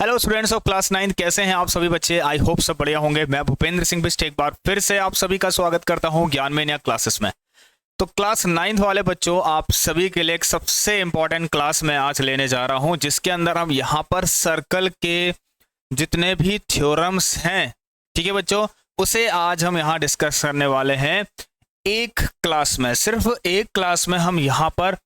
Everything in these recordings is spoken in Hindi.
हेलो स्टूडेंट्स ऑफ क्लास 9, कैसे हैं आप सभी बच्चे। आई होप सब बढ़िया होंगे। मैं भूपेंद्र सिंह बिष्ट एक बार फिर से आप सभी का स्वागत करता हूं ज्ञान में नया क्लासेस में। तो क्लास 9 वाले बच्चों, आप सभी के लिए एक सबसे इंपॉर्टेंट क्लास मैं आज लेने जा रहा हूं, जिसके अंदर हम यहाँ पर सर्कल के जितने भी थ्योरम्स हैं, ठीक है बच्चों, उसे आज हम यहाँ डिस्कस करने वाले हैं। एक क्लास में, सिर्फ एक क्लास में हम यहाँ पर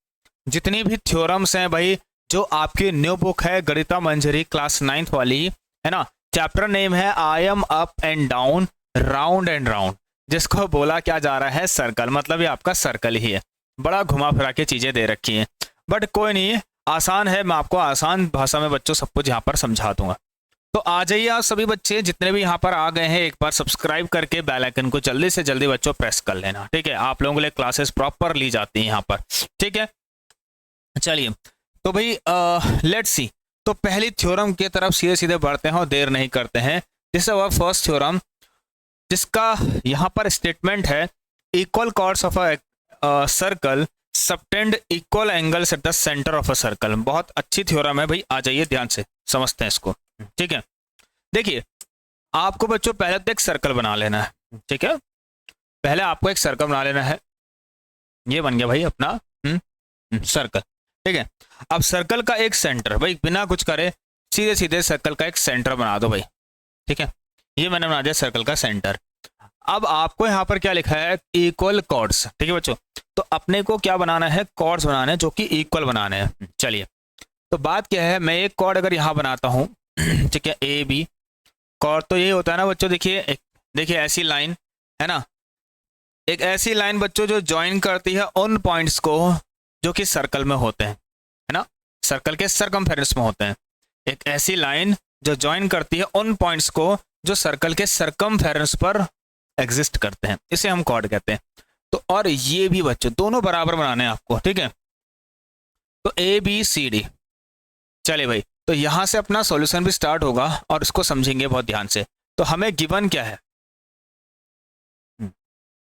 जितनी भी थ्योरम्स हैं भाई, जो आपकी न्यू बुक है गणिता मंजरी क्लास 9 वाली, है ना। चैप्टर नेम है I am up and down round and round, जिसको बोला क्या जा रहा है सर्कल, मतलब ये आपका सर्कल ही है। बड़ा घुमा फिरा के चीजें दे रखी हैं, बट कोई नहीं, आसान है। मैं आपको आसान भाषा में बच्चों सब कुछ यहाँ पर समझा दूंगा। तो आ जाइए आप सभी बच्चे, जितने भी यहाँ पर आ गए हैं, एक बार सब्सक्राइब करके बेल आइकन को जल्दी से जल्दी बच्चों प्रेस कर लेना, ठीक है। आप लोगों के लिए क्लासेस प्रॉपर ली जाती हैं यहाँ पर, ठीक है। चलिए तो भाई लेट्स सी, तो पहली थ्योरम की तरफ सीधे सीधे बढ़ते हैं और देर नहीं करते हैं। दिस इज फर्स्ट थ्योरम, जिसका यहाँ पर स्टेटमेंट है equal chords of a circle subtend equal angles at the centre of a circle. बहुत अच्छी थ्योरम है भाई, आ जाइए ध्यान से समझते हैं इसको, ठीक है। देखिए आपको बच्चों पहले तो एक सर्कल बना लेना है, ठीक है। पहले आपको एक सर्कल बना लेना है, ये बन गया भाई अपना सर्कल, ठीक है। अब सर्कल का एक सेंटर, भाई बिना कुछ करे सीधे सीधे सर्कल का एक सेंटर बना दो भाई, ठीक है। ये मैंने बना दिया सर्कल का सेंटर। अब आपको यहाँ पर क्या लिखा है, इक्वल कॉर्ड्स, ठीक है बच्चों। तो अपने को क्या बनाना है, कॉर्ड्स बनाने हैं जो कि इक्वल बनाने हैं। चलिए तो बात क्या है, मैं एक कॉर्ड अगर यहाँ बनाता हूँ, ठीक है, ए बी कॉर्ड, तो ये होता है ना बच्चों, देखिए देखिए ऐसी लाइन है ना, एक ऐसी लाइन बच्चों जो ज्वाइन करती है उन पॉइंट्स को जो कि सर्कल में होते हैं, है ना, सर्कल के सरकमफेरेंस में होते हैं। एक ऐसी लाइन जो ज्वाइन करती है उन पॉइंट्स को जो सर्कल के सरकमफेरेंस पर एग्जिस्ट करते हैं, इसे हम कॉर्ड कहते हैं। तो और ये भी बच्चों दोनों बराबर बनाने हैं आपको, ठीक है। तो ए बी सी डी, चलिए भाई, तो यहां से अपना सॉल्यूशन भी स्टार्ट होगा और इसको समझेंगे बहुत ध्यान से। तो हमें गिवन क्या है,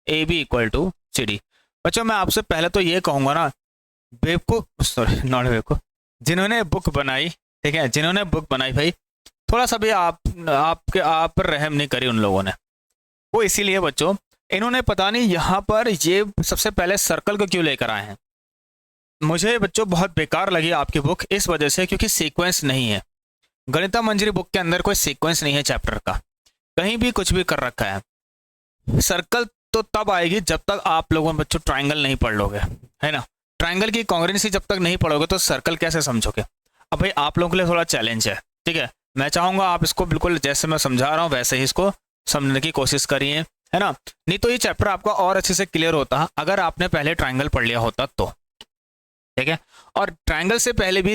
A B equal to C D. बच्चों मैं आपसे पहले तो ये कहूंगा ना, बेवकूफ, सॉरी नॉट बेवकूफ, जिन्होंने बुक बनाई, ठीक है, जिन्होंने बुक बनाई भाई, थोड़ा सा भी आप पर रहम नहीं करी उन लोगों ने। वो इसीलिए बच्चों, इन्होंने पता नहीं यहाँ पर ये सबसे पहले सर्कल को क्यों लेकर आए हैं। मुझे बच्चों बहुत बेकार लगी आपकी बुक इस वजह से, क्योंकि सीक्वेंस नहीं है। गणिता मंजरी बुक के अंदर कोई सीक्वेंस नहीं है चैप्टर का, कहीं भी कुछ भी कर रखा है। सर्कल तो तब आएगी जब तक आप लोगों ने बच्चों ट्राइंगल नहीं पढ़ लोगे, है ना। ट्राइंगल की कॉन्ग्रुएंसी जब तक नहीं पढ़ोगे तो सर्कल कैसे समझोगे। अब भाई आप लोगों के लिए थोड़ा चैलेंज है, ठीक है। मैं चाहूंगा आप इसको बिल्कुल जैसे मैं समझा रहा हूँ वैसे ही इसको समझने की कोशिश करिए, है ना। नहीं तो ये चैप्टर आपका और अच्छे से क्लियर होता अगर आपने पहले ट्राइंगल पढ़ लिया होता तो, ठीक है। और ट्राइंगल से पहले भी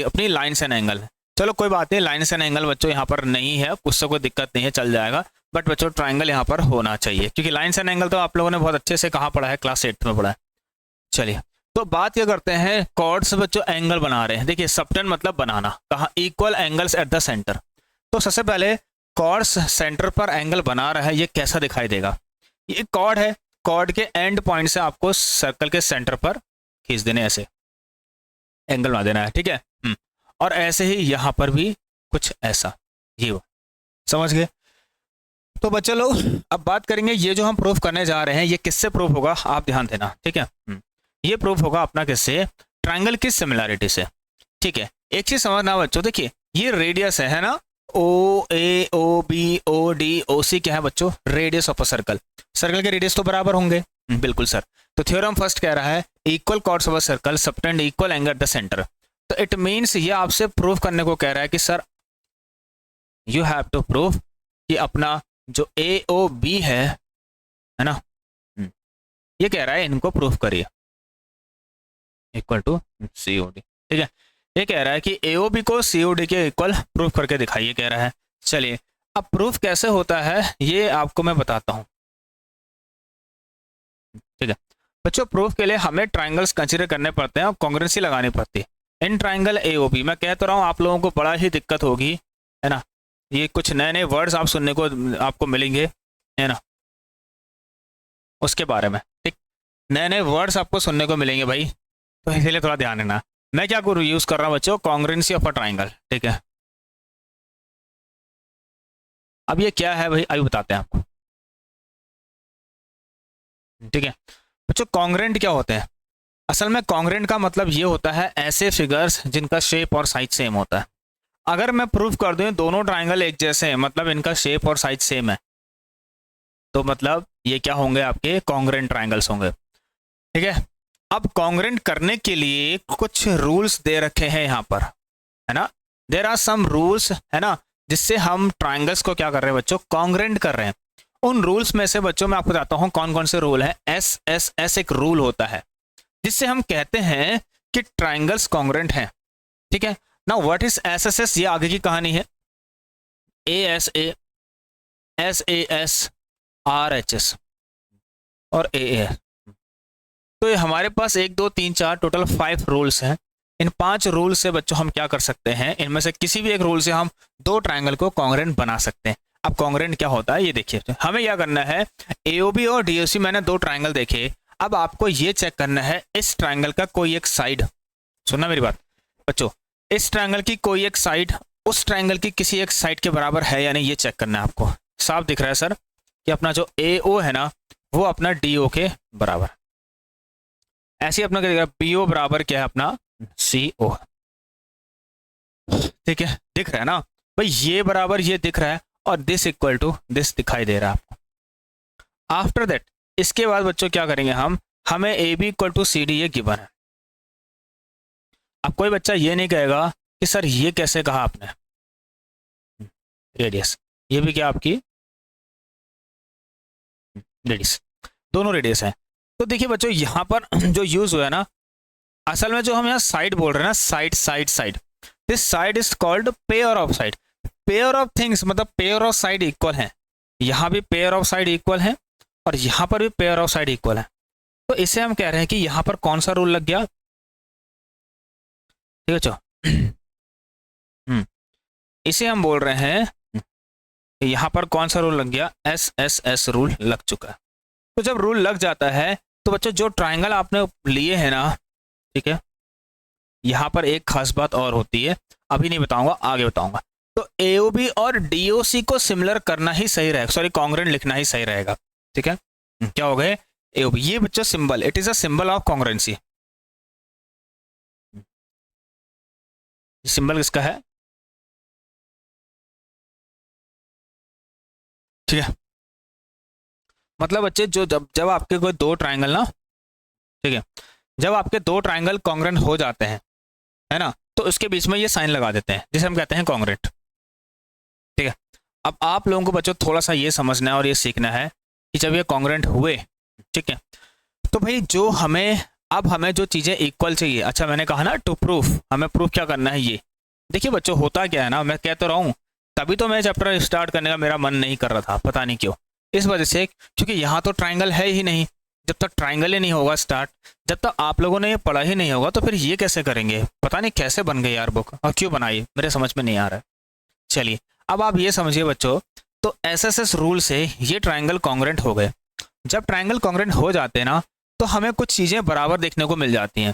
अपनी लाइन्स एंड एंगल, चलो कोई बात नहीं, लाइन्स एंड एंगल बच्चों यहाँ पर नहीं है, उससे कोई दिक्कत नहीं है, चल जाएगा। बट बच्चों ट्राइंगल यहाँ पर होना चाहिए, क्योंकि लाइन्स एंड एंगल तो आप लोगों ने बहुत अच्छे से कहाँ पढ़ा है, क्लास 8 में पढ़ा है। चलिए तो बात क्या करते हैं, कॉर्ड्स बच्चों एंगल बना रहे हैं। देखिए सबटेंड मतलब बनाना, कहाँ, equal angles at the centre. तो सबसे पहले कॉर्ड्स सेंटर पर एंगल बना रहा है, ये कैसा दिखाई देगा। ये कॉर्ड है, कॉर्ड के एंड पॉइंट से आपको सर्कल के सेंटर पर खींच देने, ऐसे एंगल बना देना है, ठीक है। और ऐसे ही यहाँ पर भी कुछ ऐसा, ये वो, समझ गए। तो बच्चे लोग अब बात करेंगे, ये जो हम प्रूफ करने जा रहे हैं ये किससे प्रूफ होगा, आप ध्यान देना, ठीक है। ये प्रूफ होगा अपना किससे, ट्राइंगल की सिमिलैरिटी से, ठीक है। एक चीज समझना बच्चों, देखिए ये रेडियस है ना, ओ ए O B O D O सी क्या है बच्चों, radius of a circle. Circle के रेडियस तो बराबर होंगे, बिल्कुल सर। तो थ्योरम फर्स्ट कह रहा है equal chords of a circle subtend equal angle at the centre. तो इट मीन्स ये आपसे प्रूफ करने को कह रहा है कि sir you have to prove कि अपना जो ए ओ बी है ना, ये कह रहा है इनको प्रूफ करिए equal to C O D, ठीक है। ये कह रहा है कि ए ओ बी को सी ओ डी के इक्वल प्रूफ करके दिखाइए, कह रहा है। चलिए अब प्रूफ कैसे होता है ये आपको मैं बताता हूं, ठीक है बच्चों। प्रूफ के लिए हमें ट्राइंगल्स कंसीडर करने पड़ते हैं और कॉन्ग्रुएंसी लगानी पड़ती है। In triangle A O B, मैं कह तो रहा हूँ आप लोगों को बड़ा ही दिक्कत होगी, है ना। ये कुछ नए नए वर्ड्स आप सुनने को आपको मिलेंगे, है ना, उसके बारे में, ठीक। नए नए वर्ड्स आपको सुनने को मिलेंगे भाई, तो इसीलिए थोड़ा ध्यान देना। मैं क्या यूज कर रहा हूँ बच्चों, कॉन्ग्रुएंसी ऑफ अ ट्राइंगल, ठीक है। अब ये क्या है भाई, अभी बताते हैं आपको, ठीक है बच्चों। कॉन्ग्रेंट क्या होते हैं? असल में कॉन्ग्रेंट का मतलब ये होता है ऐसे फिगर्स जिनका शेप और साइज सेम होता है। अगर मैं प्रूफ कर दूं दोनों ट्राइंगल एक जैसे हैं, मतलब इनका शेप और साइज सेम है, तो मतलब ये क्या होंगे, आपके कॉन्ग्रेंट ट्राइंगल्स होंगे, ठीक है। अब कॉन्ग्रेंट करने के लिए कुछ रूल्स दे रखे हैं यहाँ पर, है ना, देयर आर सम रूल्स, है ना, जिससे हम ट्राइंगल्स को क्या कर रहे हैं बच्चों, कॉन्ग्रेंट कर रहे हैं। उन रूल्स में से बच्चों मैं आपको बताता हूँ कौन कौन से रूल है। एस एस एस एक रूल होता है जिससे हम कहते हैं कि ट्राइंगल्स कॉन्ग्रेंट हैं, ठीक है। Now what is S S S, ये आगे की कहानी है। A S A, S A S, R H S और ए एस। तो ये हमारे पास 1 2 3 4 टोटल 5 रूल्स हैं। इन 5 रूल से बच्चों हम क्या कर सकते हैं, इनमें से किसी भी एक रूल से हम 2 ट्राइंगल को कॉन्ग्रेंट बना सकते हैं। अब कॉन्ग्रेंट क्या होता है ये देखिए, हमें क्या करना है, एओबी और डीओसी मैंने 2 ट्राइंगल देखे। अब आपको ये चेक करना है इस ट्राइंगल का कोई एक साइड, सुनना मेरी बात बच्चों, इस ट्राइंगल की कोई एक साइड उस ट्राइंगल की किसी एक साइड के बराबर है या नहीं, ये चेक करना है आपको। साफ दिख रहा है सर कि अपना जो एओ है ना वो अपना डीओ के बराबर, ऐसे ही अपना क्या दिखेगा, बीओ बराबर क्या है अपना सीओ, ठीक है, दिख रहा है ना भाई, ये बराबर ये दिख रहा है और दिस इक्वल टू दिस दिखाई दे रहा है आपको। आफ्टर दैट इसके बाद बच्चों क्या करेंगे हम, हमें A B equal to C D ये गिवन है। अब कोई बच्चा ये नहीं कहेगा कि सर ये कैसे कहा आपने, रेडियस, ये भी क्या आपकी रेडियस, दोनों रेडियस है। तो देखिए बच्चों यहाँ पर जो यूज हुआ है ना, असल में जो हम यहाँ साइड बोल रहे हैं ना, side side side, this side is called pair of side. Pair of things मतलब पेयर ऑफ साइड इक्वल है, यहाँ भी पेयर ऑफ साइड इक्वल है और यहाँ पर भी पेयर ऑफ साइड इक्वल है। तो इसे हम कह रहे हैं कि यहाँ पर कौन सा रूल लग गया, ठीक है चलो इसे हम बोल रहे हैं यहाँ पर कौन सा रूल लग गया, एस एस एस रूल लग चुका है। तो जब रूल लग जाता है तो बच्चों जो ट्राइंगल आपने लिए है ना, ठीक है, यहाँ पर एक खास बात और होती है, अभी नहीं बताऊंगा आगे बताऊंगा। तो एओबी और डीओसी को सिमिलर करना ही सही रहेगा, सॉरी कॉन्ग्रेंट लिखना ही सही रहेगा, ठीक है। क्या हो गए एओबी, ये बच्चों symbol, it is a symbol of कॉन्ग्रेंसी। Symbol किसका है, ठीक है, मतलब बच्चे जो जब जब आपके कोई 2 ट्राइंगल ना, ठीक है, जब आपके 2 ट्राइंगल कॉन्ग्रेंट हो जाते हैं, है ना, तो उसके बीच में ये साइन लगा देते हैं जिसे हम कहते हैं कॉन्ग्रेंट, ठीक है। अब आप लोगों को बच्चों थोड़ा सा ये समझना है और ये सीखना है कि जब ये कॉन्ग्रेंट हुए, ठीक है, तो भाई जो हमें अब हमें जो चीज़ें इक्वल चाहिए, अच्छा मैंने कहा ना टू प्रूफ, हमें प्रूफ क्या करना है ये देखिए बच्चों, होता क्या है ना, मैं कह तो रहा हूँ, तभी तो मैं चैप्टर स्टार्ट करने का मेरा मन नहीं कर रहा था, पता नहीं क्यों, इस वजह से क्योंकि यहाँ तो ट्राइंगल है ही नहीं। जब तक ट्राइंगल ही नहीं होगा स्टार्ट, जब तक आप लोगों ने ये पढ़ा ही नहीं होगा, तो फिर ये कैसे करेंगे, पता नहीं कैसे बन गई यार बुक और क्यों बनाई, मेरे समझ में नहीं आ रहा है। चलिए अब आप ये समझिए बच्चों, तो एसएसएस रूल से ये ट्राइंगल कॉन्ग्रेंट हो गए। जब ट्राइंगल कॉन्ग्रेंट हो जाते हैं ना, तो हमें कुछ चीज़ें बराबर देखने को मिल जाती हैं।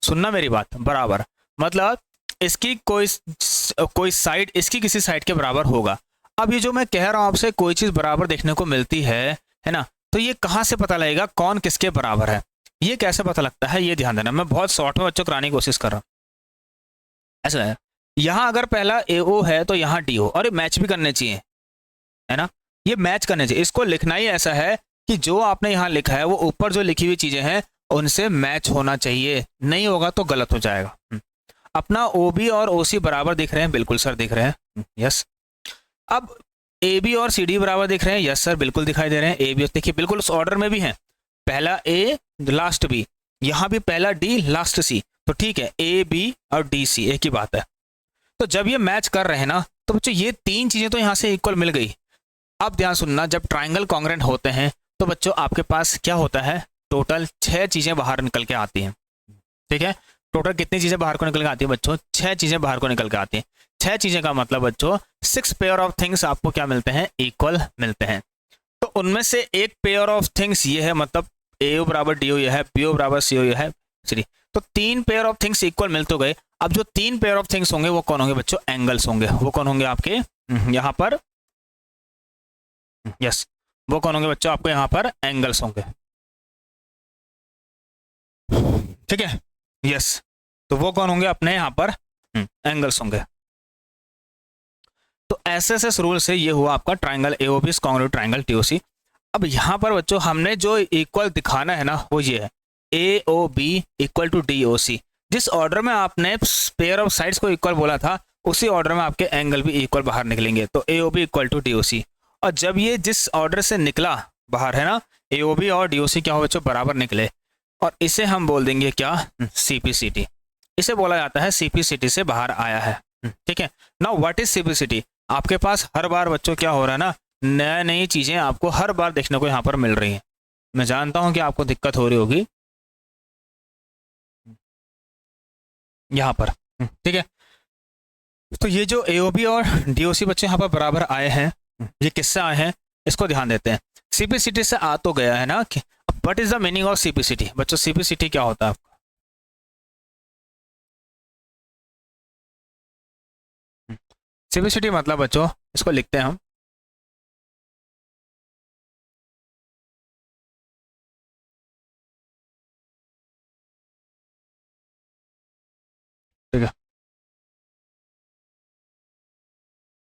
सुनना मेरी बात, बराबर मतलब इसकी कोई साइड इसकी किसी साइड के बराबर होगा। अब ये जो मैं कह रहा हूँ आपसे, कोई चीज़ बराबर देखने को मिलती है ना, तो ये कहाँ से पता लगेगा कौन किसके बराबर है, ये कैसे पता लगता है, ये ध्यान देना। मैं बहुत शॉर्ट में बच्चों कराने की कोशिश कर रहा हूँ। ऐसा है, यहाँ अगर पहला AO है तो यहाँ DO, और ये मैच भी करने चाहिए, है ना, ये मैच करने चाहिए। इसको लिखना ही ऐसा है कि जो आपने यहाँ लिखा है वो ऊपर जो लिखी हुई चीज़ें हैं उनसे मैच होना चाहिए, नहीं होगा तो गलत हो जाएगा। अपना OB और OC बराबर दिख रहे हैं, बिल्कुल सर दिख रहे हैं, यस। अब AB और CD बराबर दिख रहे हैं, यस सर बिल्कुल दिखाई दे रहे हैं। AB देखिए बिल्कुल उस ऑर्डर में भी हैं, पहला A लास्ट B, यहाँ भी पहला D लास्ट C, तो ठीक है AB और DC एक ही बात है। तो जब ये मैच कर रहे हैं ना, तो बच्चों ये 3 चीज़ें तो यहाँ से इक्वल मिल गई। अब ध्यान सुनना, जब ट्राइंगल कॉन्ग्रेंट होते हैं तो बच्चों आपके पास क्या होता है, टोटल 6 चीज़ें बाहर निकल के आती हैं, ठीक है। टोटल कितनी चीज़ें बाहर को निकल के आती है बच्चों, 6 चीज़ें बाहर को निकल के आती हैं। 6 चीज़ें का मतलब बच्चों 6 पेयर ऑफ थिंग्स आपको क्या मिलते हैं, इक्वल मिलते हैं। तो उनमें से एक पेयर ऑफ थिंग्स ये है, मतलब AO बराबर DO ये है, BO बराबर CO ये है, चलिए तो 3 पेयर ऑफ थिंग्स इक्वल मिल तो गए। अब जो 3 पेयर ऑफ थिंग्स होंगे वो कौन होंगे बच्चों, एंगल्स होंगे। वो कौन होंगे आपके, यहाँ पर यस, वो कौन होंगे बच्चों? आपको यहाँ पर एंगल्स होंगे, ठीक है। यस, तो वो कौन होंगे? अपने यहाँ पर एंगल्स होंगे। तो ऐसे ऐसे रूल से ये हुआ आपका triangle AOB is congruent triangle TOC. अब यहाँ पर बच्चों हमने जो इक्वल दिखाना है ना, वो ये है A O B equal to D O C. जिस ऑर्डर में आपने पेयर ऑफ साइड्स को इक्वल बोला था, उसी ऑर्डर में आपके एंगल भी इक्वल बाहर निकलेंगे। तो A O B equal to D O C. और जब ये जिस ऑर्डर से निकला बाहर है ना, ए ओ बी और डी ओ सी क्या हो बच्चों? बराबर निकले। और इसे हम बोल देंगे क्या? C P C T. इसे बोला जाता है सी पी सी टी से बाहर आया है, ठीक है। Now what is C P C T? आपके पास हर बार बच्चों क्या हो रहा है ना, नई नई चीजें आपको हर बार देखने को यहाँ पर मिल रही हैं। मैं जानता हूँ कि आपको दिक्कत हो रही होगी यहाँ पर, ठीक है। तो ये जो एओबी और डीओसी बच्चे यहाँ पर बराबर आए हैं, ये किससे आए हैं? इसको ध्यान देते हैं। सीपीसीटी से आ तो गया है ना कि what is the meaning of CPCT? बच्चों सीपीसीटी क्या होता है आपका? सीपीसीटी मतलब बच्चों, इसको लिखते हैं हम, ठीक है,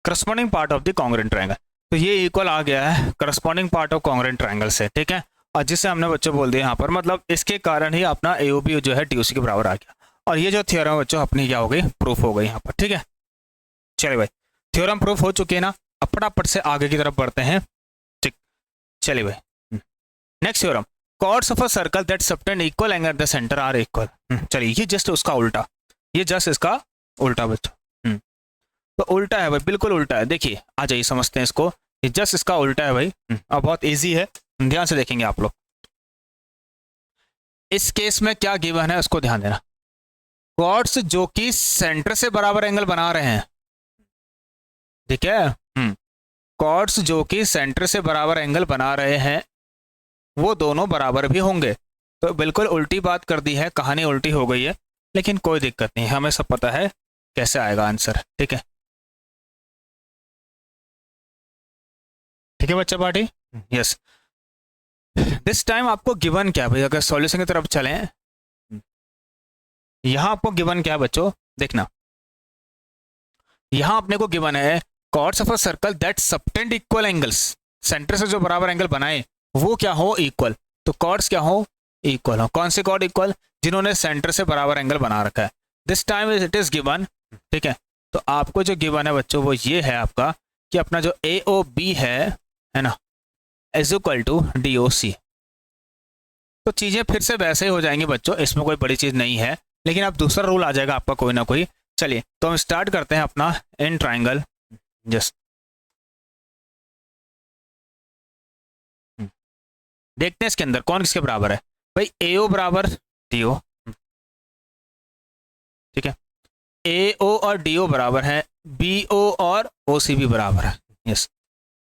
corresponding part of the congruent triangle. तो ये इक्वल आ गया है corresponding part of congruent triangle से, ठीक है। और जिसे हमने बच्चों बोल दिया यहाँ पर, मतलब इसके कारण ही अपना एओबी जो है डीओसी के बराबर आ गया। और ये जो थ्योरम बच्चों अपनी क्या हो गई? प्रूफ हो गई यहाँ पर, ठीक है। चलिए भाई, थ्योरम प्रूफ हो चुके हैं ना, अब फटाफट से आगे की तरफ बढ़ते हैं, ठीक। चलिए भाई, next theorem, chords of a circle that subtend equal angle at the centre are equal. चलिए, ये जस्ट उसका उल्टा, ये जस्ट इसका उल्टा बच्चों। तो उल्टा है भाई, बिल्कुल उल्टा है। देखिए, आ जाइए समझते हैं इसको। ये जस्ट इसका उल्टा है भाई, और बहुत इजी है, ध्यान से देखेंगे आप लोग। इस केस में क्या गिवन है उसको ध्यान देना। कॉर्ड्स जो कि सेंटर से बराबर एंगल बना रहे हैं, ठीक है, कॉर्ड्स जो कि सेंटर से बराबर एंगल बना रहे हैं, वो दोनों बराबर भी होंगे। तो बिल्कुल उल्टी बात कर दी है, कहानी उल्टी हो गई है, लेकिन कोई दिक्कत नहीं, हमें सब पता है कैसे आएगा आंसर, ठीक है। ठीक है बच्चा पार्टी, यस। दिस टाइम आपको गिवन क्या है भाई? अगर सॉल्यूशन की तरफ चलें, यहां आपको गिवन क्या है बच्चों? देखना, यहां अपने को गिवन है chords of a circle that subtend equal angles. Centre से जो बराबर एंगल बनाए वो क्या हो? इक्वल। तो कॉर्ड्स क्या हो? इक्वल हो। कौन से कॉर्ड इक्वल? जिन्होंने सेंटर से बराबर एंगल बना रखा है। This time it is given, ठीक है। तो आपको जो गिवन है बच्चों, वो ये है आपका कि अपना जो ए ओ बी है ना, is equal to D O C. तो चीजें फिर से वैसे ही हो जाएंगी बच्चों, इसमें कोई बड़ी चीज नहीं है, लेकिन अब दूसरा रूल आ जाएगा आपका कोई ना कोई। चलिए, तो हम स्टार्ट करते हैं अपना इन ट्राइंगल, जस्ट देखते हैं इसके अंदर कौन किसके बराबर है। भाई एओ बराबर डीओ, ठीक है। एओ और डीओ बराबर है, बीओ और ओसी भी बराबर है, यस,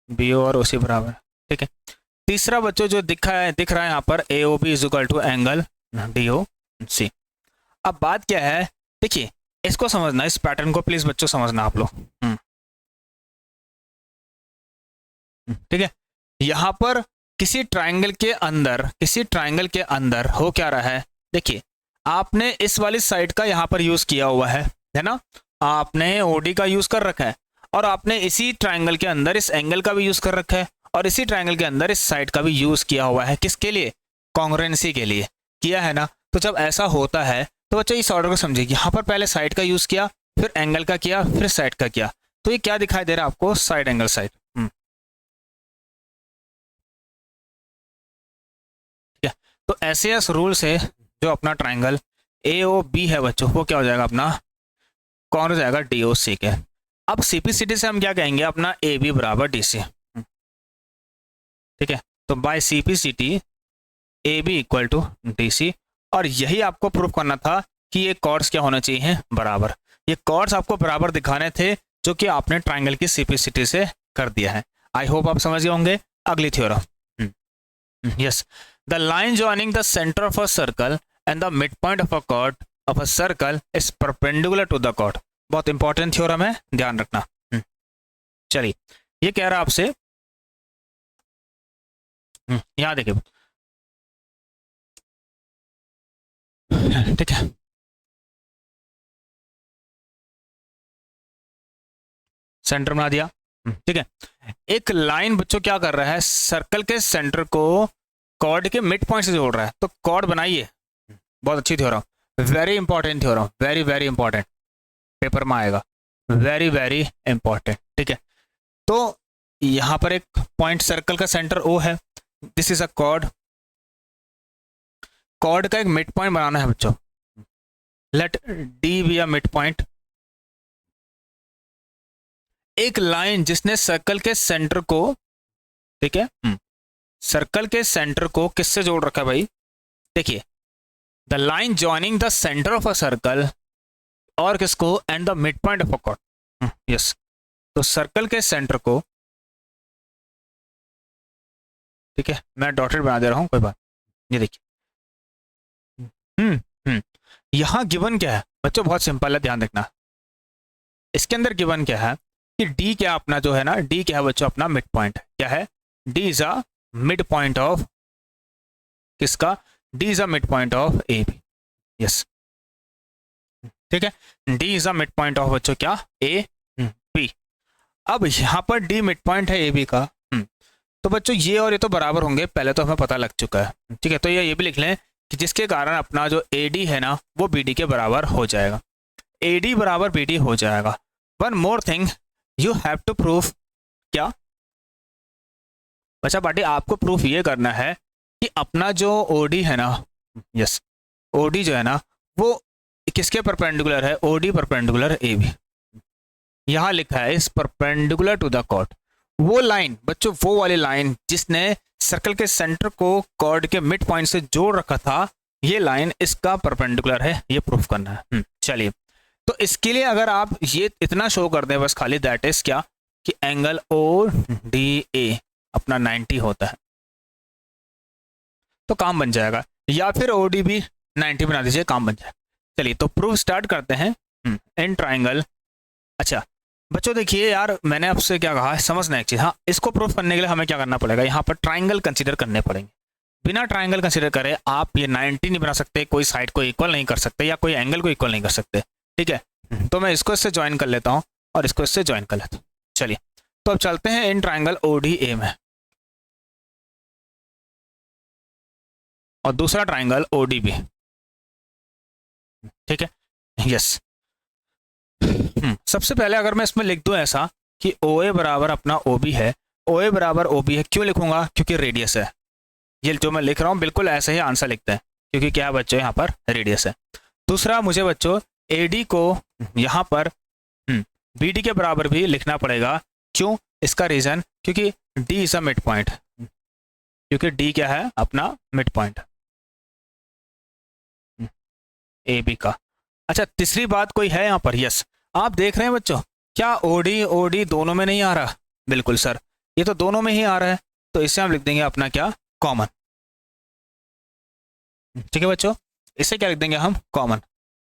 बीओ और ओसी बराबर है, ठीक है। तीसरा बच्चों जो दिख रहा है यहाँ पर, AO B is equal to angle DO C. अब बात क्या है, देखिए इसको समझना, इस पैटर्न को प्लीज बच्चों समझना आप लोग, ठीक है। यहाँ पर किसी ट्राइंगल के अंदर हो क्या रहा है? देखिए, आपने इस वाली साइड का यहाँ पर यूज किया हुआ है ना, आपने ओडी का यूज कर रखा है, और आपने इसी ट्राइंगल के अंदर इस एंगल का भी यूज कर रखा है, और इसी ट्राइंगल के अंदर इस साइड का भी यूज किया हुआ है। किसके लिए? कॉन्ग्रुएंसी के लिए किया है ना। तो जब ऐसा होता है तो बच्चों इस ऑर्डर को समझिए, यहाँ पर पहले साइड का यूज किया, फिर एंगल का किया, फिर साइड का किया। तो ये क्या दिखाई दे रहा है आपको? साइड एंगल साइड, ठीक है। तो ऐसे रूल से जो अपना ट्राइंगल ए ओ बी है बच्चों, वो क्या हो जाएगा अपना? कौन हो जाएगा? डी ओ सी के। अब सीपीसीटी से हम क्या कहेंगे? अपना ए बी बराबर डी सी, ठीक है। तो by CPCT A B equal to D C. और यही आपको प्रूव करना था कि ये कॉर्ड्स क्या होना चाहिए? बराबर। ये कॉर्ड्स आपको बराबर दिखाने थे, जो कि आपने ट्राइंगल की सीपीसीटी से कर दिया है। आई होप आप समझ गए होंगे। अगली theorem, yes, the line joining the centre of a circle and the mid point of a chord of a circle is perpendicular to the chord. बहुत इंपॉर्टेंट थ्योरम है, ध्यान रखना। चलिए, ये कह रहा है आपसे यहाँ देखिए, ठीक है, सेंटर बना दिया। ठीक है, एक लाइन बच्चों क्या कर रहा है, सर्कल के सेंटर को कॉर्ड के मिड पॉइंट से जोड़ रहा है। तो कॉर्ड बनाइए, बहुत अच्छी theorem, very important theorem, very very important, paper में आएगा, वेरी वेरी इंपॉर्टेंट। ठीक है, तो यहां पर एक पॉइंट, सर्कल का सेंटर ओ है, this is a chord, chord का एक मिड पॉइंट बनाना है बच्चों, let D be a mid point. एक लाइन जिसने सर्कल के सेंटर को, ठीक है, सर्कल के सेंटर को किससे जोड़ रखा है भाई, देखिए, the line joining the centre of a circle, और किसको, and the mid point of a cord. Yes, तो सर्कल के सेंटर को, ठीक है, मैं डॉटेड बना दे रहा हूं, कोई बात, ये देखिए, यहां गिवन क्या है बच्चों, बहुत सिंपल है, ध्यान रखना, इसके अंदर गिवन क्या है कि डी क्या अपना जो है ना, डी क्या है बच्चों, अपना मिड पॉइंट क्या है, D is a mid point of किसका, D is a mid point of A B. Yes, ठीक है, D is a mid point of बच्चों क्या, ए बी। अब यहां पर डी मिड पॉइंट है ए बी का, तो बच्चों ये और ये तो बराबर होंगे, पहले तो हमें पता लग चुका है। ठीक है, तो ये भी लिख लें कि जिसके कारण अपना जो ए डी है ना, वो बी डी के बराबर हो जाएगा, ए डी बराबर बी डी हो जाएगा। One more thing you have to proof, क्या बच्चा पार्टी, आपको प्रूफ ये करना है कि अपना जो ओडी है ना, यस, ओडी जो है ना, वो किसके परपेंडिकुलर है, ओडी परपेंडिकुलर ए बी, यहां लिखा है इस परपेंडिकुलर टू द कॉर्ड, वो लाइन बच्चों, वो वाली लाइन जिसने सर्कल के सेंटर को कॉर्ड के मिड पॉइंट से जोड़ रखा था, ये लाइन इसका परपेंडिकुलर है, ये प्रूफ करना है। चलिए, तो इसके लिए अगर आप ये इतना शो कर दें बस खाली, दैट इज क्या, कि एंगल ओ डी ए अपना 90 होता है, तो काम बन जाएगा, या फिर ओ डी बी 90 बना दीजिए, काम बन जाएगा। चलिए, तो प्रूफ स्टार्ट करते हैं। इन ट्राइंगल, अच्छा बच्चों देखिए यार, मैंने आपसे क्या कहा है, समझना एक चीज, हाँ, इसको प्रूफ करने के लिए हमें क्या करना पड़ेगा, यहाँ पर ट्राइंगल कंसीडर करने पड़ेंगे। बिना ट्राइंगल कंसीडर करे आप ये 90 नहीं बना सकते, कोई साइड को इक्वल नहीं कर सकते, या कोई एंगल को इक्वल नहीं कर सकते। ठीक है, तो मैं इसको इससे ज्वाइन कर लेता हूँ और इसको इससे ज्वाइन कर लेता हूँ। चलिए, तो अब चलते हैं इन ट्राइंगल ओ डी ए में, और दूसरा ट्राइंगल ओ डी बी। ठीक है, यस, सबसे पहले अगर मैं इसमें लिख दूं ऐसा कि ओ ए बराबर अपना ओ बी है, ओ ए बराबर ओ बी है, क्यों लिखूंगा, क्योंकि रेडियस है, ये जो मैं लिख रहा हूँ बिल्कुल ऐसे ही आंसर लिखते हैं, क्योंकि क्या है बच्चों, यहाँ पर रेडियस है। दूसरा, मुझे बच्चों ए डी को यहाँ पर बी डी के बराबर भी लिखना पड़ेगा, क्यों, इसका रीजन, क्योंकि D is a mid point, क्योंकि डी क्या है, अपना मिड पॉइंट ए बी का। अच्छा, तीसरी बात कोई है यहाँ पर, यस, आप देख रहे हैं बच्चों, क्या ओडी दोनों में नहीं आ रहा, बिल्कुल सर, ये तो दोनों में ही आ रहा है, तो इसे हम लिख देंगे अपना क्या, कॉमन। ठीक है बच्चों, इसे क्या लिख देंगे हम, कॉमन।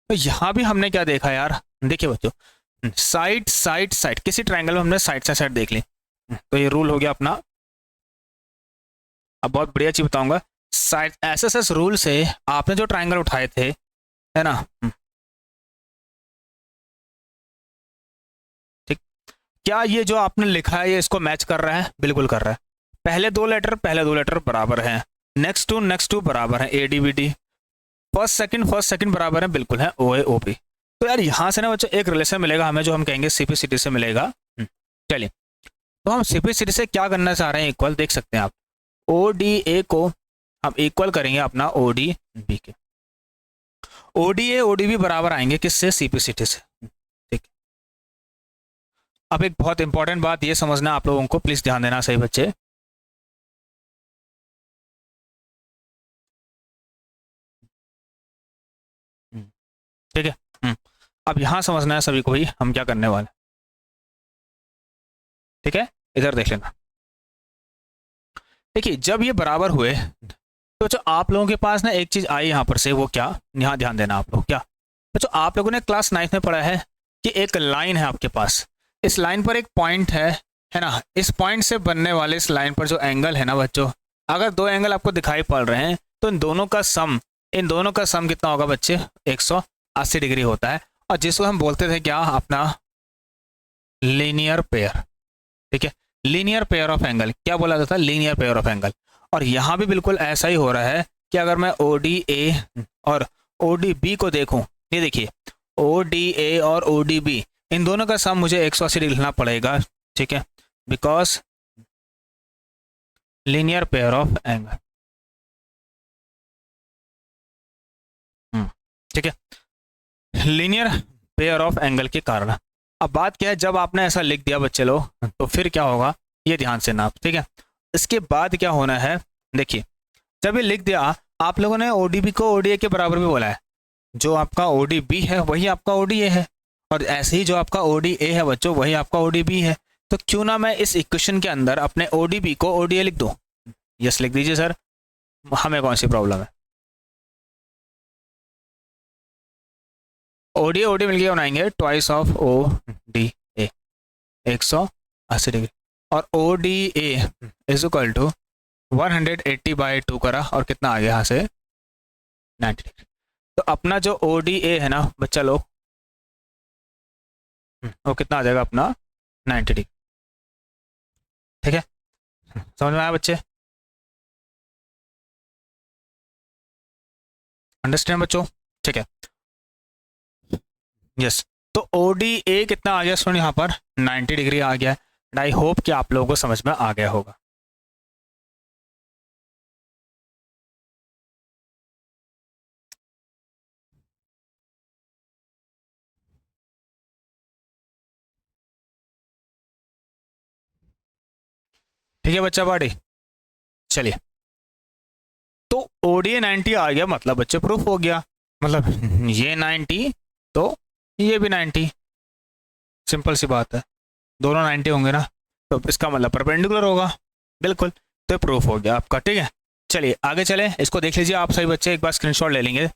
तो यहां भी हमने क्या देखा यार, देखिए बच्चों, साइड साइड साइड, किसी ट्रायंगल में हमने साइड से साइड देख ली, तो ये रूल हो गया अपना। अब बहुत बढ़िया चीज बताऊंगा, साइड एसएसएस रूल से आपने जो ट्रायंगल उठाए थे, है ना, ठीक, क्या ये जो आपने लिखा है ये इसको मैच कर रहा है, बिल्कुल कर रहा है, पहले दो लेटर बराबर हैं, नेक्स्ट टू बराबर हैं, A D B D, first second बराबर है, बिल्कुल है, ओ ए ओ पी। तो यार यहाँ से ना बच्चों एक रिलेशन मिलेगा हमें, जो हम कहेंगे सीपीसीटी से मिलेगा। चलिए, तो हम सीपीसीटी से क्या करना चाह रहे हैं, इक्वल, देख सकते हैं आप, ओ डी ए को हम इक्वल करेंगे अपना ओ डी बी के, O D A O D B बराबर आएंगे किससे, सीपीसीटी से। ठीक, अब एक बहुत इंपॉर्टेंट बात ये समझना आप लोगों को, प्लीज ध्यान देना सही बच्चे, ठीक है, अब यहां समझना है सभी को ही हम क्या करने वाले, ठीक है, इधर देख लेना। देखिए, जब ये बराबर हुए तो जो आप लोगों के पास ना एक चीज आई यहां पर से, वो क्या, यहां ध्यान देना आप लोग, क्या बच्चों, आप लोगों ने क्लास 9 में पढ़ा है कि एक लाइन है आपके पास, इस लाइन पर एक पॉइंट है ना, इस पॉइंट से बनने वाले इस लाइन पर जो एंगल है ना बच्चों, अगर दो एंगल आपको दिखाई पड़ रहे हैं तो इन दोनों का सम कितना होगा बच्चे, 180 डिग्री होता है, और जिसको हम बोलते थे क्या, अपना लीनियर पेयर। ठीक है, लीनियर पेयर ऑफ एंगल, क्या बोला जाता है, लीनियर पेयर ऑफ एंगल। और यहाँ भी बिल्कुल ऐसा ही हो रहा है कि अगर मैं ODA और ODB को देखूं, ये देखिए ODA और ODB इन दोनों का सम मुझे 180 डिग्री लेना पड़ेगा। ठीक है, because linear pair of angle. ठीक है, लीनियर पेयर ऑफ एंगल के कारण। अब बात क्या है, जब आपने ऐसा लिख दिया बच्चे लोग तो फिर क्या होगा, ये ध्यान से नाप। ठीक है, इसके बाद क्या होना है, देखिए जब ये लिख दिया, आप लोगों ने ODB को ODA के बराबर भी बोला है, जो आपका ODB है वही आपका ODA है, और ऐसे ही जो आपका ODA है बच्चों वही आपका ODB है। तो क्यों ना मैं इस इक्वेशन के अंदर अपने ODB को ODA लिख दूं। यस लिख दीजिए सर, हमें कौन सी प्रॉब्लम है। ODA मिल गया, बनाएंगे ट्वाइस ऑफ ODA 180 डिग्री, और ODA इज इक्वल टू 180/2 करा, और कितना आ गया यहाँ से 90 डिग्री। तो अपना जो ODA है ना बच्चा लोग, वो कितना आ जाएगा अपना 90 डिग्री। ठीक है, समझ में आया बच्चे, अंडरस्टैंड बच्चों। ठीक है, यस तो ODA कितना आ गया सुन, यहाँ पर 90 डिग्री आ गया। एंड आई होप कि आप लोगों को समझ में आ गया होगा। ठीक है बच्चा पार्टी, चलिए तो ODA 90 आ गया, मतलब बच्चे प्रूफ हो गया, मतलब ये 90 तो ये भी 90, सिंपल सी बात है, दोनों 90 होंगे ना, तो इसका मतलब परपेंडिकुलर होगा, बिल्कुल, तो प्रूफ हो गया आपका। ठीक है, चलिए आगे चले, इसको देख लीजिए आप सभी बच्चे, एक बार स्क्रीनशॉट ले लेंगे।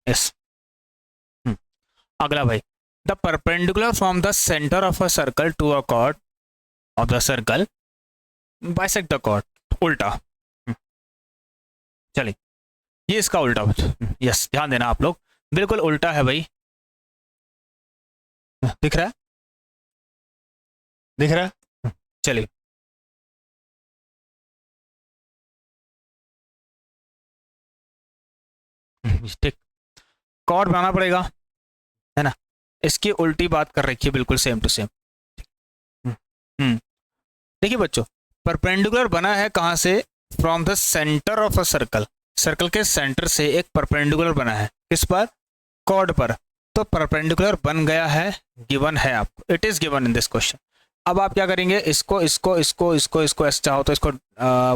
यस, अगला भाई, the perpendicular from the centre of a circle to a chord of the circle bisect the chord, उल्टा। चलिए ये इसका उल्टा, यस ध्यान देना आप लोग, बिल्कुल उल्टा है भाई, दिख रहा है, दिख रहा है, चलिए ठीक, कॉर्ड बनाना पड़ेगा, है ना, इसकी उल्टी बात कर रखी है, बिल्कुल सेम टू सेम। देखिए बच्चों, परपेंडिकुलर बना है कहाँ से, from the centre of a circle, circle के सेंटर से एक परपेंडिकुलर बना है, किस पर, कॉर्ड पर। तो परपेंडिकुलर बन गया है, गिवन है आपको, it is given in this question. अब आप क्या करेंगे, इसको इसको इसको इसको इसको ऐसे चाहो तो इसको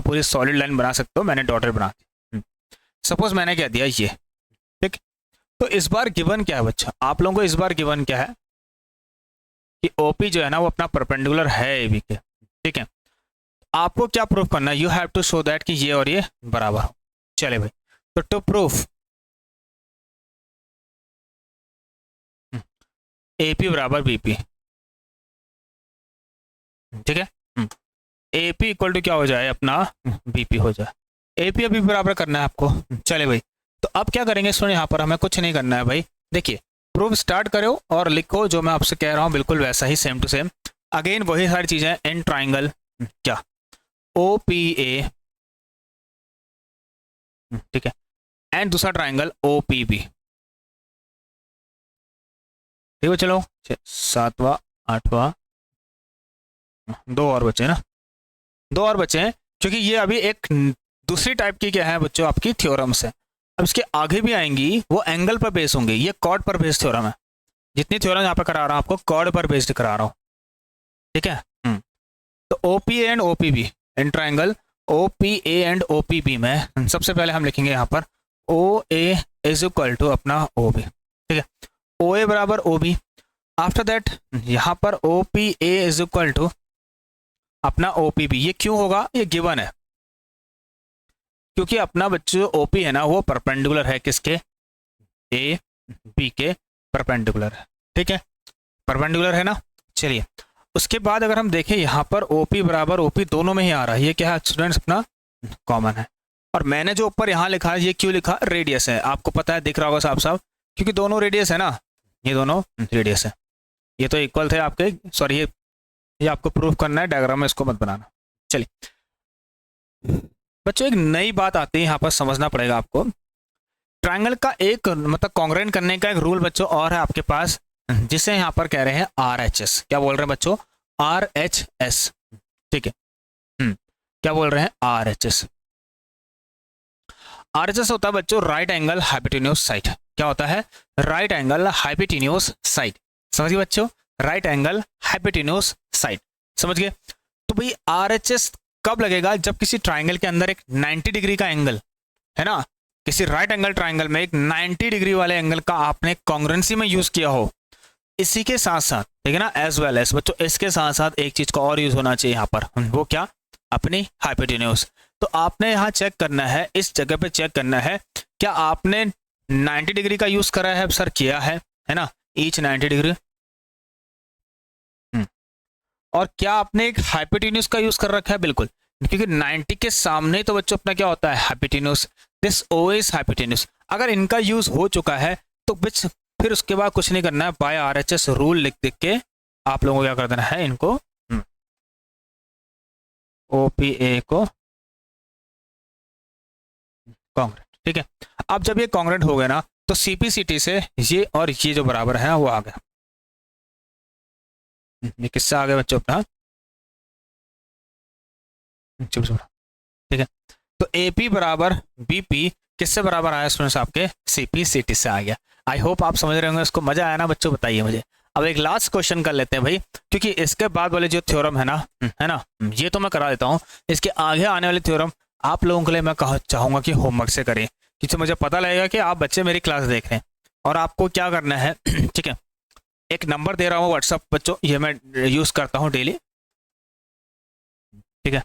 पूरी सॉलिड लाइन बना सकते हो, मैंने डॉटेड बना दी। सपोज मैंने क्या दिया ये, ठीक, तो इस बार गिवन क्या है बच्चा, आप लोगों को इस बार गिवन क्या है कि OP जो है ना वो अपना परपेंडिकुलर है AB के। ठीक है, आपको क्या प्रूफ करना है, you have to show that कि ये और ये बराबर हो। चले भाई, तो टू प्रूफ AP बराबर BP, ठीक है, AP इक्वल टू क्या हो जाए अपना BP हो जाए, AP अभी बराबर करना है आपको। चले भाई, तो अब क्या करेंगे, सुनो यहाँ पर हमें कुछ नहीं करना है भाई, देखिए प्रूफ स्टार्ट करो और लिखो जो मैं आपसे कह रहा हूँ, बिल्कुल वैसा ही सेम टू सेम, अगेन वही सारी चीजें, इन ट्राइंगल क्या OPA, ठीक है, एंड दूसरा ट्राइंगल OPB। ठीक है, चलो 7वां 8वां, दो और बचे ना, दो और बचे हैं, क्योंकि ये अभी एक दूसरी टाइप की क्या है बच्चों, आपकी थ्योरम्स है। अब इसके आगे भी आएंगी, वो एंगल पर बेस होंगे, ये कॉर्ड पर बेस्ड थ्योरम है, जितनी थ्योरम यहाँ पर करा रहा हूँ आपको कॉर्ड पर बेस्ड करा रहा हूँ। ठीक है, तो OPA and OPB in triangle OPA and OPB में सबसे पहले हम लिखेंगे यहाँ पर OA इज इक्वल टू अपना OB। ठीक है, OA बराबर OB, आफ्टर दैट यहाँ पर OPA इज इक्वल टू अपना OPB। ये क्यों होगा, ये गिवन है, क्योंकि अपना बच्चों OP है ना वो परपेंडिकुलर है किसके, AB के परपेंडिकुलर है। ठीक है, परपेंडिकुलर है ना। चलिए उसके बाद अगर हम देखें यहाँ पर OP बराबर OP दोनों में ही आ रहा है, ये क्या है स्टूडेंट्स अपना कॉमन है। और मैंने जो ऊपर यहाँ लिखा है, ये क्यों लिखा, रेडियस है, आपको पता है, दिख रहा होगा साफ साफ, क्योंकि दोनों रेडियस है ना, ये दोनों रेडियस है, ये तो इक्वल थे आपके, सॉरी ये आपको प्रूफ करना है, डायग्राम में इसको मत बनाना। चलिए बच्चों, एक नई बात आती है यहाँ पर, समझना पड़ेगा आपको। ट्रायंगल का एक मतलब कॉन्ग्रुएंट करने का एक रूल बच्चों और है आपके पास, जिसे यहाँ पर कह रहे हैं RHS। क्या बोल रहे हैं बच्चों, RHS, ठीक है। क्या बोल रहे हैं, RHS। RHS होता है बच्चों राइट एंगल हाइपोटेन्यूज साइड। क्या होता है, राइट एंगल हाइपोटेन्यूज साइड, समझिए बच्चों, राइट एंगल हाइपोटेन्यूज साइड, समझ गए। तो भाई RHS कब लगेगा, जब किसी ट्राइंगल के अंदर एक 90 डिग्री का एंगल है ना, किसी राइट एंगल ट्राइंगल में एक 90 डिग्री वाले एंगल का आपने कॉन्ग्रुएंसी में यूज किया हो। इसी के साथ साथ, ठीक है ना, एज वेल एज बच्चों, इसके साथ साथ एक चीज का और यूज होना चाहिए यहाँ पर, वो क्या, अपनी हाइपोटेन्यूज। तो आपने यहाँ चेक करना है, इस जगह पे चेक करना है, क्या आपने 90 डिग्री का यूज करा है, सर किया है ना, ईच 90 डिग्री। और क्या आपने एक हाइपोटेन्यूज का यूज कर रखा है, बिल्कुल, क्योंकि 90 के सामने तो बच्चों अपना क्या होता है, hypotenuse, this O is hypotenuse. अगर इनका यूज हो चुका है तो फिर उसके बाद कुछ नहीं करना है, बाय RHS रूल लिख के आप लोगों को क्या कर देना है, इनको OPA को कांग्रेंट, ठीक है। अब जब ये कांग्रेंट हो गया ना, तो CPCT से ये और ये जो बराबर है वो आ गया। ये किससे आ गया बच्चों अपना, ठीक है। तो AP बराबर BP किससे बराबर आया स्टूडेंट्स, आपके CPCT से आ गया। आई होप आप समझ रहे होंगे, इसको मजा आया ना बच्चों, बताइए मुझे। अब एक लास्ट क्वेश्चन कर लेते हैं भाई, क्योंकि इसके बाद वाले जो थ्योरम है ना, ये तो मैं करा देता हूँ, इसके आगे आने वाले थ्योरम आप लोगों के लिए मैं चाहूंगा कि होमवर्क से करें, क्योंकि मुझे पता लगेगा कि आप बच्चे मेरी क्लास देख रहे हैं और आपको क्या करना है। ठीक है, एक नंबर दे रहा हूँ व्हाट्सअप बच्चों, ये मैं यूज करता हूँ डेली, ठीक है,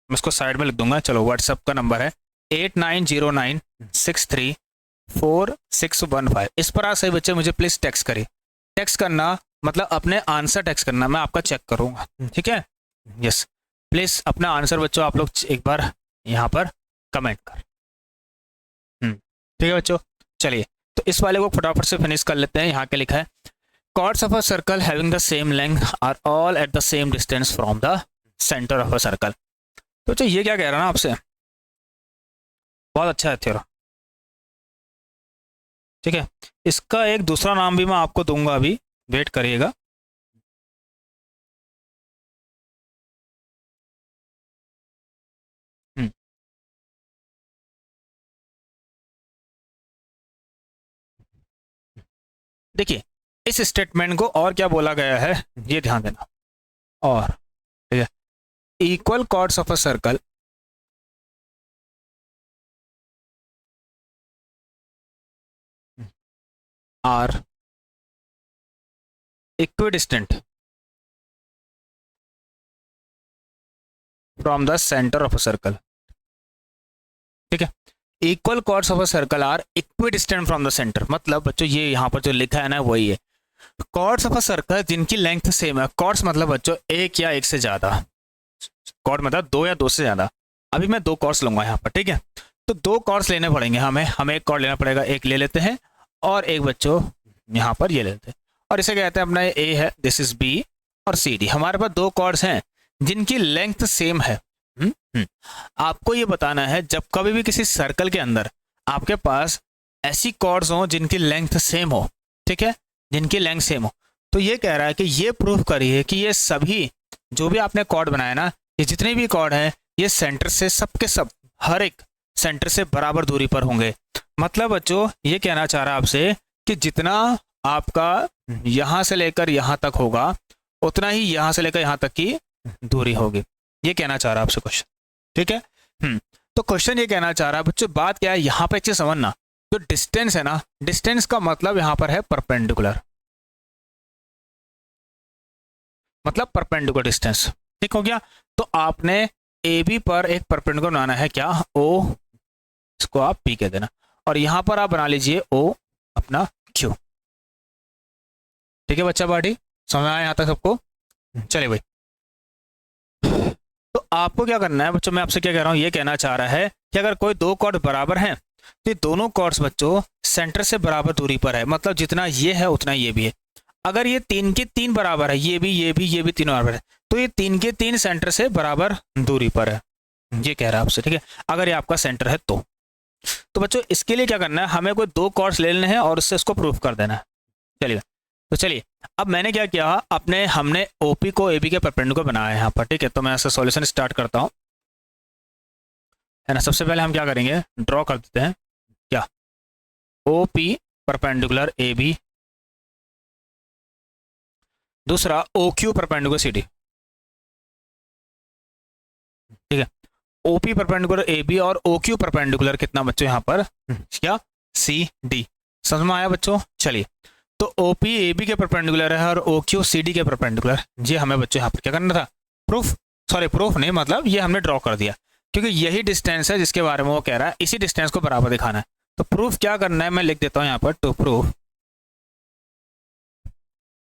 मैं इसको साइड में लिख दूंगा। चलो, व्हाट्सअप का नंबर है 8909634615। इस पर आप सही बच्चे मुझे प्लीज टेक्स्ट करिए। टेक्स्ट करना मतलब अपने आंसर टेक्स्ट करना, मैं आपका चेक करूंगा, ठीक है। यस, प्लीज अपना आंसर बच्चों आप लोग एक बार यहाँ पर कमेंट कर, ठीक है बच्चों। चलिए, तो इस वाले को फटाफट से फिनिश कर लेते हैं। यहाँ के लिखा है, chords of a circle having the same length are all at the same distance from the center of a circle। तो बच्चों ये क्या कह रहा है ना आपसे, बहुत अच्छा है थ्योरम, ठीक है। इसका एक दूसरा नाम भी मैं आपको दूंगा, अभी वेट करिएगा। देखिए, इस स्टेटमेंट को और क्या बोला गया है, ये ध्यान देना। और ठीक है, equal chords of a circle are equidistant from the centre of a circle, ठीक है। Equal chords of a circle are equidistant from the centre, मतलब बच्चों ये यहाँ पर जो लिखा है ना वही है। chords ऑफ अ सर्कल जिनकी लेंथ सेम है, chords मतलब बच्चों एक या एक से ज्यादा, chord मतलब दो या दो से ज्यादा। अभी मैं दो chords लूंगा यहाँ पर, ठीक है। तो दो chords लेने पड़ेंगे हमें एक chord लेना पड़ेगा, एक ले लेते हैं और एक बच्चों यहाँ पर ये लेते हैं, और इसे कहते हैं अपना A है, दिस इज B और CD। हमारे पास दो chords हैं जिनकी लेंथ सेम है। आपको ये बताना है, जब कभी भी किसी सर्कल के अंदर आपके पास ऐसी chords हो जिनकी लेंथ सेम हो, ठीक है, जिनकी लेंथ सेम हो, तो ये कह रहा है कि ये प्रूफ करिए कि ये सभी जो भी आपने chord बनाया ना, ये जितने भी chord हैं, ये सेंटर से सबके सब हर एक सेंटर से बराबर दूरी पर होंगे। मतलब बच्चों ये कहना चाह रहा है आपसे कि जितना आपका यहां से लेकर यहां तक होगा, उतना ही यहां से लेकर यहां तक की दूरी होगी। ये कहना चाह रहा है आपसे क्वेश्चन, ठीक है। तो क्वेश्चन ये कहना चाह रहा है बच्चों, बात क्या है यहाँ पे अच्छे समझना, जो डिस्टेंस है ना, डिस्टेंस का मतलब यहाँ पर है परपेंडिकुलर, मतलब परपेंडिकुलर डिस्टेंस, ठीक हो गया। तो आपने AB पर एक परपेंडिकुलर बनाना है, क्या, O, इसको आप P कह देना, और यहां पर आप बना लीजिए O अपना Q, ठीक है बच्चा पार्टी, समझ आया यहां तक सबको। चलिए भाई, तो आपको क्या करना है बच्चों, मैं आपसे क्या कह रहा हूँ, ये कहना चाह रहा है कि अगर कोई दो कॉर्ड बराबर हैं तो ये दोनों कॉर्ड्स बच्चों सेंटर से बराबर दूरी पर है, मतलब जितना ये है उतना ये भी है। अगर ये तीन के तीन बराबर है, ये भी ये भी ये भी तीनों बराबर है, तो ये तीन के तीन सेंटर से बराबर दूरी पर है, ये कह रहा है आपसे, ठीक है, अगर ये आपका सेंटर है तो बच्चों इसके लिए क्या करना है, हमें कोई दो कॉर्ड्स ले लेने हैं और उससे इसको प्रूफ कर देना है। चलिए तो चलिए, अब मैंने क्या किया, हमने ओपी को एबी के परपेंडिकुलर बनाया है यहाँ पर, ठीक है। तो मैं ऐसा सॉल्यूशन स्टार्ट करता हूँ, है ना। सबसे पहले हम क्या करेंगे, ड्रॉ कर देते हैं क्या, ओपी परपेंडिकुलर एबी, दूसरा O Q perpendicular C D, ठीक है। ओपी परपेंडिकुलर ए बी और ओ क्यू परपेंडिकुलर कितना बच्चों यहाँ पर, क्या, सी डी। समझ में आया बच्चों। चलिए, तो ओपी ए बी के परपेंडिकुलर है और ओ क्यू सी डी के परपेंडिकुलर, ये हमें बच्चों यहाँ पर क्या करना था, प्रूफ नहीं, मतलब ये हमने ड्रॉ कर दिया, क्योंकि यही डिस्टेंस है जिसके बारे में वो कह रहा है, इसी डिस्टेंस को बराबर दिखाना है। तो प्रूफ क्या करना है, मैं लिख देता हूँ यहाँ पर, टू प्रूफ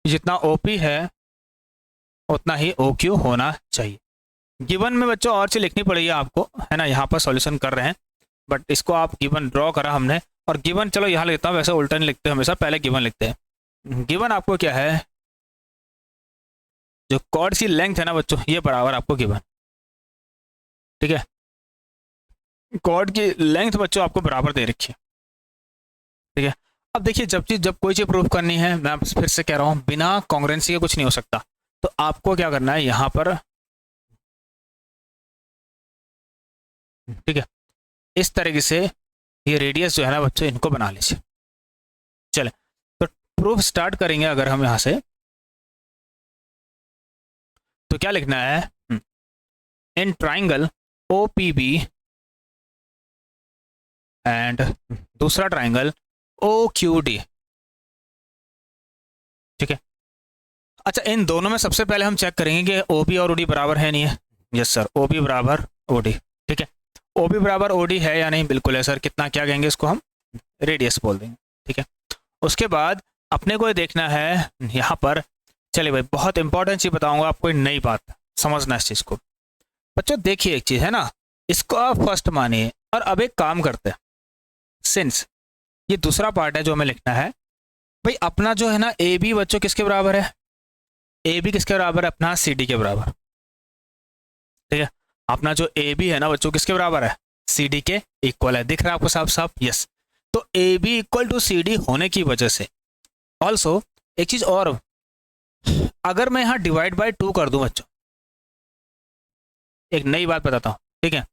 जितना ओपी है उतना ही ओ क्यू होना चाहिए। गिवन में बच्चों और चीज लिखनी पड़ेगी आपको, है ना, यहाँ पर सॉल्यूशन कर रहे हैं, बट इसको आप गिवन ड्रॉ करा हमने, और गिवन चलो यहाँ लिखता हूँ, वैसे उल्टा नहीं लिखते हमेशा, पहले गिवन लिखते हैं। गिवन आपको क्या है, जो कॉर्ड की लेंथ है ना बच्चों, ये बराबर आपको गिवन, ठीक है, कॉर्ड की लेंथ बच्चों आपको बराबर दे रखी है, ठीक है। अब देखिए, जब कोई चीज़ प्रूफ करनी है, मैं फिर से कह रहा हूँ, बिना कॉन्ग्रुएंसी के कुछ नहीं हो सकता। तो आपको क्या करना है यहाँ पर, ठीक है, इस तरीके से ये रेडियस जो है ना बच्चों, इनको बना लीजिए। चले, तो प्रूफ स्टार्ट करेंगे अगर हम यहाँ से, तो क्या लिखना है, in triangle O P B and दूसरा ट्राइंगल ओ क्यू डी, ठीक है। अच्छा, इन दोनों में सबसे पहले हम चेक करेंगे कि ओ बी और ओ डी बराबर है नहीं है। यस सर, ओ बी बराबर ओ डी, ठीक है। ओ बी बराबर ओ डी है या नहीं, बिल्कुल है सर। कितना क्या कहेंगे इसको हम, रेडियस बोल देंगे, ठीक है। उसके बाद अपने को ये देखना है यहाँ पर, चलिए भाई, बहुत इंपॉर्टेंट चीज़ बताऊंगा आपको, नई बात समझना इस चीज़ को। बच्चों देखिए, एक चीज़ है ना, इसको आप फर्स्ट मानिए, और अब एक काम करते हैं, सिंस ये दूसरा पार्ट है जो हमें लिखना है भाई, अपना जो है ना ए बी बच्चों किसके बराबर है, ए बी किसके बराबर है, अपना सी डी के बराबर, ठीक है। अपना जो ए बी है ना बच्चों किसके बराबर है, सी डी के इक्वल है, दिख रहा है आपको साफ साफ, यस। तो A B equal to C D होने की वजह से, ऑल्सो एक चीज और, अगर मैं यहाँ डिवाइड बाय 2 कर दूं बच्चों, एक नई बात बताता हूँ, ठीक है।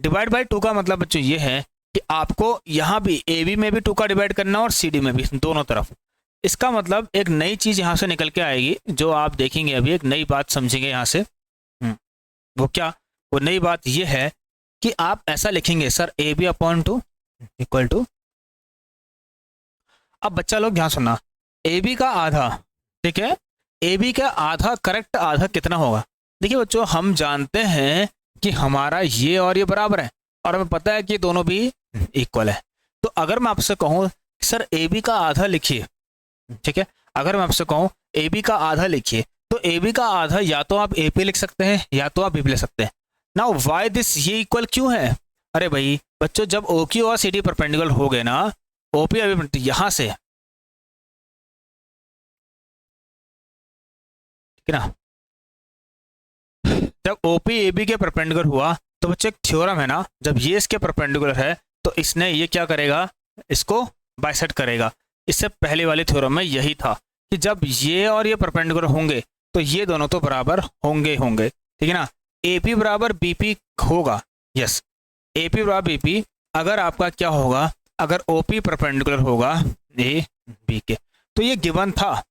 डिवाइड बाय 2 का मतलब बच्चों ये है कि आपको यहाँ भी ए बी में भी 2 का डिवाइड करना और सी डी में भी, दोनों तरफ। इसका मतलब एक नई चीज यहाँ से निकल के आएगी, जो आप देखेंगे अभी, एक नई बात समझेंगे यहाँ से। वो क्या, वो नई बात ये है कि आप ऐसा लिखेंगे, sir A B upon 2 equal to, अब बच्चा लोग ध्यान सुनना, ए बी का आधा, ठीक है, ए बी का आधा, करेक्ट आधा कितना होगा। देखिए बच्चों, हम जानते हैं कि हमारा ये और ये बराबर है, और हमें पता है कि दोनों भी इक्वल है। तो अगर मैं आपसे कहूँ सर ए बी का आधा लिखिए, ठीक है, अगर मैं आपसे कहूँ ए बी का आधा लिखिए, तो ए बी का आधा या तो आप ए पे लिख सकते हैं या तो आप बी पे लिख सकते हैं। नाउ व्हाई दिस, ये इक्वल क्यों है, अरे भाई बच्चों, जब ओ क्यू और सी डी परपेंडिकुलर हो गए ना, ओ पी अभी यहाँ से, ठीक है ना, जब ओ पी ए बी के परपेंडिकुलर हुआ, तो बच्चों एक थ्योरम है ना, जब ये इसके परपेंडिकुलर है तो इसने ये क्या करेगा, इसको बाइसेक्ट करेगा। इससे पहले वाले थ्योरम में यही था कि जब ये और ये परपेंडिकुलर होंगे तो ये दोनों तो बराबर होंगे, ठीक है ना। ए पी बराबर बी पी होगा, यस, ए पी बराबर बी पी, अगर आपका क्या होगा, अगर ओ पी परपेंडिकुलर होगा ए बी के, तो ये गिवन था,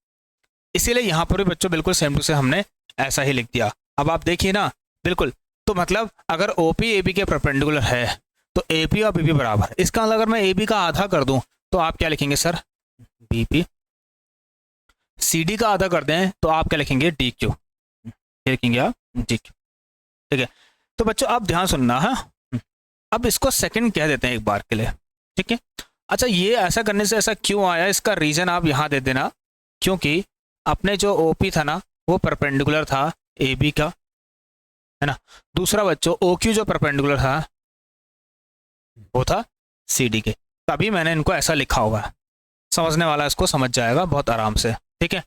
इसीलिए यहाँ पर भी बच्चों बिल्कुल सेम टू सेम हमने ऐसा ही लिख दिया। अब आप देखिए ना, बिल्कुल, तो मतलब अगर ओ पी ए बी के परपेंडिकुलर है तो ए पी और बी पी बराबर, इसका मतलब अगर मैं ए बी का आधा कर दूं तो आप क्या लिखेंगे sir, B P. C D का आधा कर दें तो आप क्या लिखेंगे, डी क्यू, क्या लिखेंगे आप, डी क्यू, ठीक है। तो बच्चों आप ध्यान सुनना है, अब इसको सेकंड कह देते हैं एक बार के लिए, ठीक है। अच्छा, ये ऐसा करने से ऐसा क्यों आया, इसका रीजन आप यहाँ दे देना, क्योंकि अपने जो ओ पी था ना, वो परपेंडिकुलर था ए बी का, है ना। दूसरा बच्चों OQ जो परपेंडिकुलर था वो था CD के, तभी मैंने इनको ऐसा लिखा हुआ है। समझने वाला इसको समझ जाएगा बहुत आराम से, ठीक है।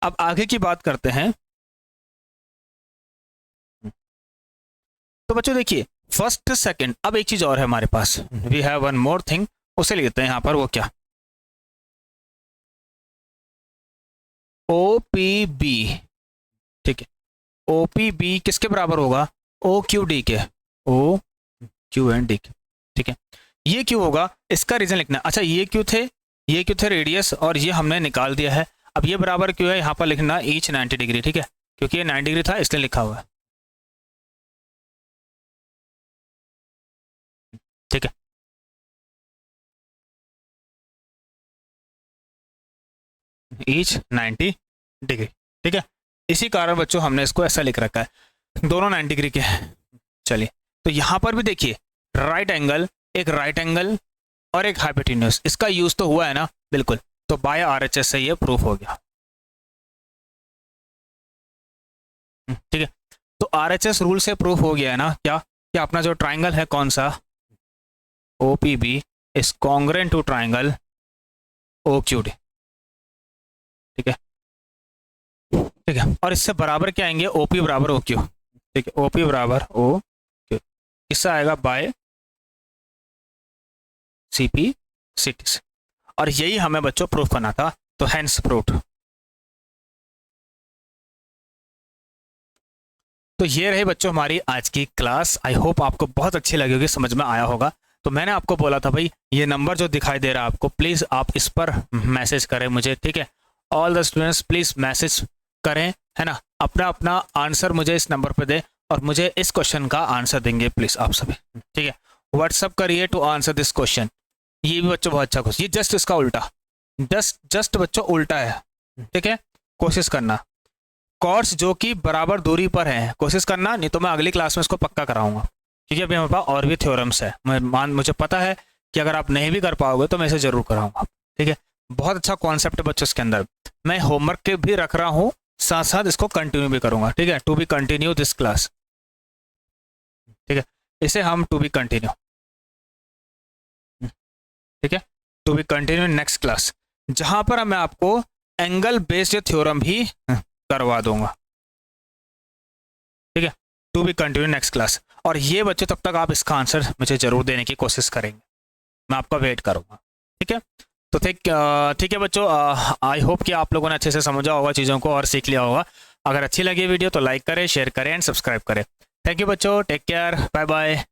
अब आगे की बात करते हैं। तो बच्चों देखिए फर्स्ट सेकंड, अब एक चीज और है हमारे पास, we have one more thing, उसे लिखते हैं यहाँ पर। वो क्या, OPB, ठीक है। OPB किसके बराबर होगा, OQD के, OQD के, ठीक है। ये क्यों होगा, इसका रीजन लिखना है। अच्छा ये क्यों थे, ये क्यों थे रेडियस, और ये हमने निकाल दिया है। अब ये बराबर क्यों है, यहाँ पर लिखना ईच 90 डिग्री, ठीक है, क्योंकि ये 90 डिग्री था इसलिए लिखा हुआ है, ठीक है। ईच 90 डिग्री, ठीक है। इसी कारण बच्चों हमने इसको ऐसा लिख रखा है, दोनों 90 डिग्री के हैं। चलिए तो यहाँ पर भी देखिए राइट एंगल, एक राइट एंगल और एक हाइपोटेन्यूज, इसका यूज तो हुआ है ना, बिल्कुल। तो बाय RHS से ये प्रूफ हो गया, ठीक है। तो RHS रूल से प्रूफ हो गया है ना, क्या कि अपना जो ट्राइंगल है कौन सा, OPB is congruent to triangle OQD, ठीक है, ठीक है। और इससे बराबर क्या आएंगे, OP बराबर OQ, ठीक है, OP बराबर OQ, इससे आएगा बाय CP CT से, और यही हमें बच्चों प्रूफ करना था, तो हेंस प्रूव्ड। तो ये रहे बच्चों हमारी आज की क्लास, आई होप आपको बहुत अच्छी लगी होगी, समझ में आया होगा। तो मैंने आपको बोला था भाई ये नंबर जो दिखाई दे रहा है आपको, प्लीज़ आप इस पर मैसेज करें मुझे, ठीक है। All the students please message करें, है ना, अपना अपना आंसर मुझे इस नंबर पर दे, और मुझे इस क्वेश्चन का आंसर देंगे प्लीज़ आप सभी, ठीक है। व्हाट्सअप करिए टू आंसर दिस क्वेश्चन। ये भी बच्चों बहुत अच्छा क्वेश्चन, ये जस्ट इसका उल्टा, जस्ट बच्चों उल्टा है, ठीक है। कोशिश करना, कॉर्ड्स जो कि बराबर दूरी पर हैं, कोशिश करना, नहीं तो मैं अगली क्लास में इसको पक्का कराऊंगा, क्योंकि अभी हमारे पास और भी थ्योरम्स है। मुझे पता है कि अगर आप नहीं भी कर पाओगे तो मैं इसे जरूर कराऊंगा, ठीक है। बहुत अच्छा कॉन्सेप्ट है बच्चों इसके अंदर, मैं होमवर्क के भी रख रहा हूँ, साथ साथ इसको कंटिन्यू भी करूंगा, ठीक है। To be continue this class, ठीक है, इसे हम टू बी कंटिन्यू, ठीक है, to be continue next class, जहां पर मैं आपको एंगल बेस्ड थ्योरम भी करवा दूंगा, ठीक है। To be continue next class. और ये बच्चों तब तक आप इसका आंसर मुझे जरूर देने की कोशिश करेंगे, मैं आपका वेट करूंगा, ठीक है। तो ठीक है बच्चों, आई होप कि आप लोगों ने अच्छे से समझा होगा चीज़ों को और सीख लिया होगा। अगर अच्छी लगी वीडियो तो लाइक करें, शेयर करें एंड सब्सक्राइब करें। थैंक यू बच्चों, टेक केयर, बाय बाय।